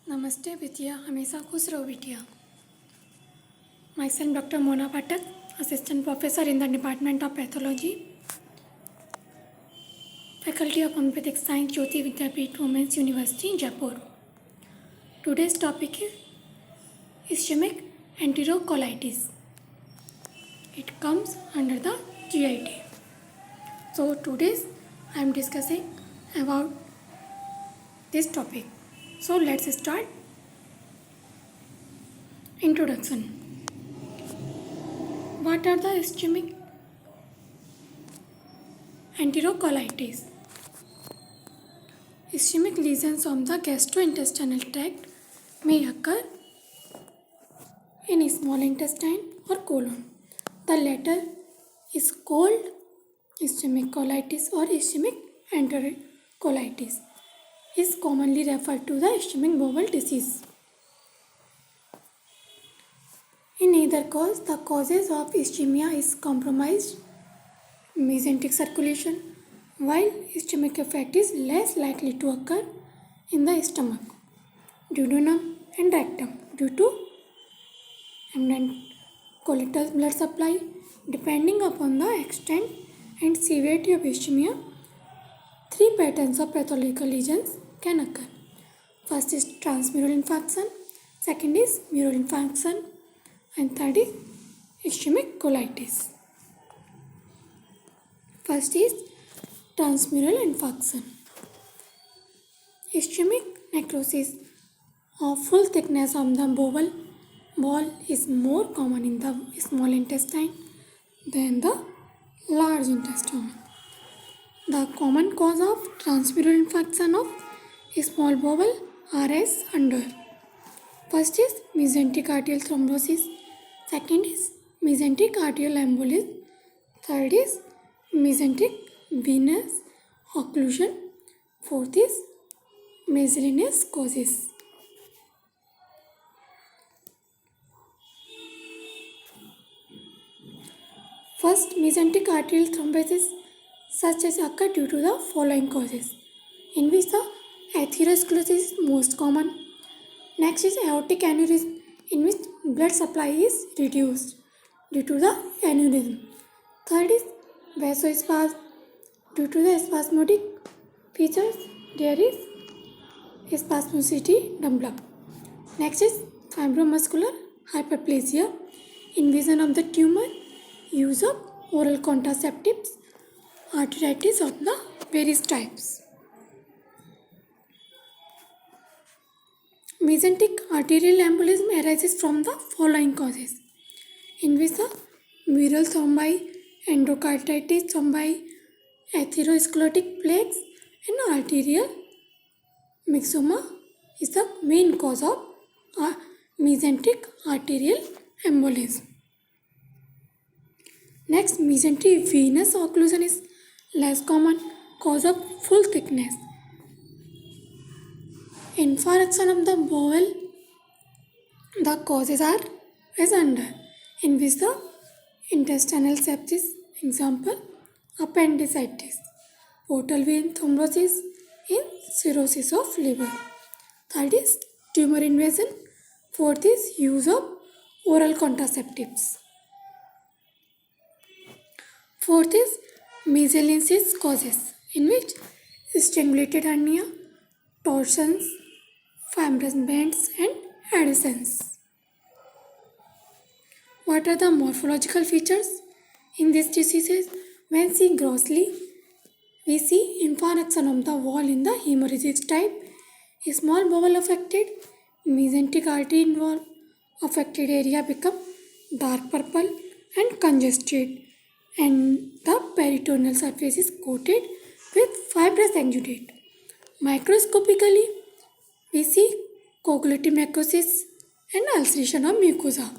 नमस्ते बिटिया, हमेशा खुश रहो बिटिया। Myself Dr. Mona Patak, Assistant Professor in the Department of Pathology, Faculty of Homeopathic Science, Jyoti Vidyapeeth Women's University, Jaipur. Today's topic is ischemic enterocolitis. It comes under the GIT. So today's I am discussing about this topic. So let's start. Introduction. What are the ischemic enterocolitis? Ischemic lesions of the gastrointestinal tract may occur in small intestine or colon. The latter is called ischemic colitis or ischemic enterocolitis. Is commonly referred to the ischemic bowel disease. In either cause, the causes of ischemia is compromised mesenteric circulation, while ischemic effect is less likely to occur in the stomach, duodenum and rectum due to abundant collateral blood supply. Depending upon the extent and severity of ischemia, three patterns of pathological lesions can occur. First is transmural infarction, second is mural infarction, and third is ischemic colitis. First is transmural infarction. Ischemic necrosis of full thickness of the bowel wall is more common in the small intestine than the large intestine. The common cause of transmural infarction of small bowel are as under. First is mesenteric arterial thrombosis, second is mesenteric arterial embolism, third is mesenteric venous occlusion, fourth is miscellaneous causes. First, mesenteric arterial thrombosis such as occur due to the following causes, in which the atherosclerosis is most common. Next is aortic aneurysm, in which blood supply is reduced due to the aneurysm. Third is vasospasm. Due to the spasmodic features, there is spasmodicity developed. Next is fibromuscular hyperplasia, invasion of the tumor, use of oral contraceptives, arteritis of the various types. Mesenteric arterial embolism arises from the following causes, in which the mural thrombi, endocarditis thrombi, atherosclerotic plaques, and arterial myxoma is the main cause of mesenteric arterial embolism. Next, mesenteric venous occlusion is less common cause of full thickness. Infarction of the bowel, the causes are as under, in which the intestinal sepsis, example appendicitis, portal vein thrombosis in cirrhosis of liver. Third is tumor invasion. Fourth is use of oral contraceptives. Fourth is miscellaneous causes, in which strangulated hernia, torsions, fibrous bends, and adhesions. What are the morphological features in these diseases? When seen grossly, we see infarction of the wall in the hemorrhagic type, small bowel affected, mesenteric artery involved, affected area become dark purple and congested, and the peritoneal surface is coated with fibrous exudate. Microscopically, we see coagulative necrosis and ulceration of mucosa.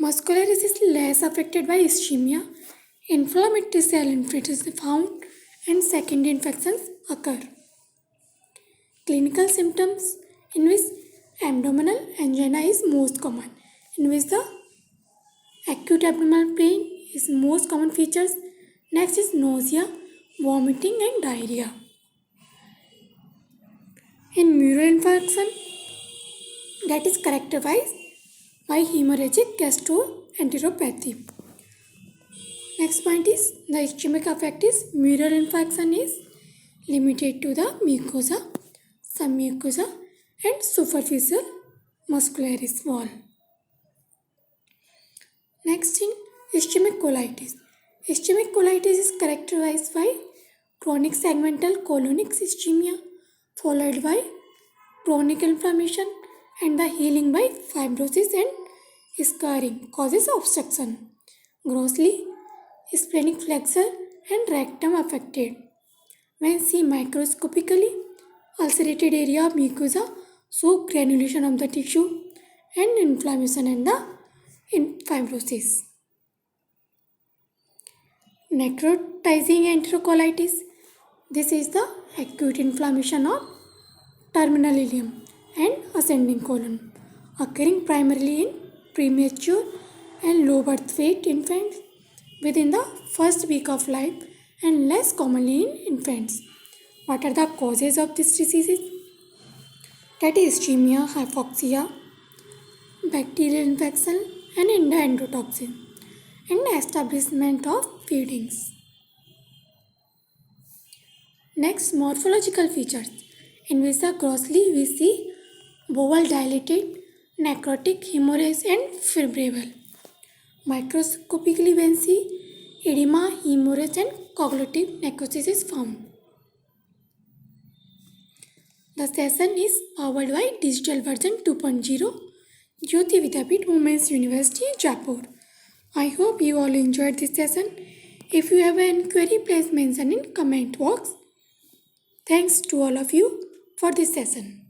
Muscularis is less affected by ischemia. Inflammatory cell infiltration is found and secondary infections occur. Clinical symptoms, in which abdominal angina is most common, in which the acute abdominal pain is most common features. Next is nausea, vomiting, and diarrhea. in mural infarction that is characterized by hemorrhagic gastroenteropathy. Next point is the ischemic effect is mural infarction is limited to the mucosa, submucosa and superficial muscularis wall. Next in ischemic colitis. Ischemic colitis is characterized by chronic segmental colonic ischemia followed by chronic inflammation and the healing by fibrosis and scarring causes obstruction. Grossly, splenic flexure and rectum affected. When seen microscopically, ulcerated area of mucosa show granulation of the tissue and inflammation and the fibrosis. Necrotizing enterocolitis. This is the acute inflammation of terminal ileum and ascending colon occurring primarily in premature and low birth weight infants within the first week of life and less commonly in infants. What are the causes of this disease? That is ischemia, hypoxia, bacterial infection and endotoxin and establishment of feedings. Next, morphological features. In visa grossly we see bowel dilated, necrotic, hemorrhage and febrile. Microscopically when see edema, hemorrhage and cognitive necrosis is found. The session is powered by digital version 2.0 Jyoti Vidyapeeth Women's University, Jaipur. I hope you all enjoyed this session. If you have any query, please mention in comment box. Thanks to all of you for this session.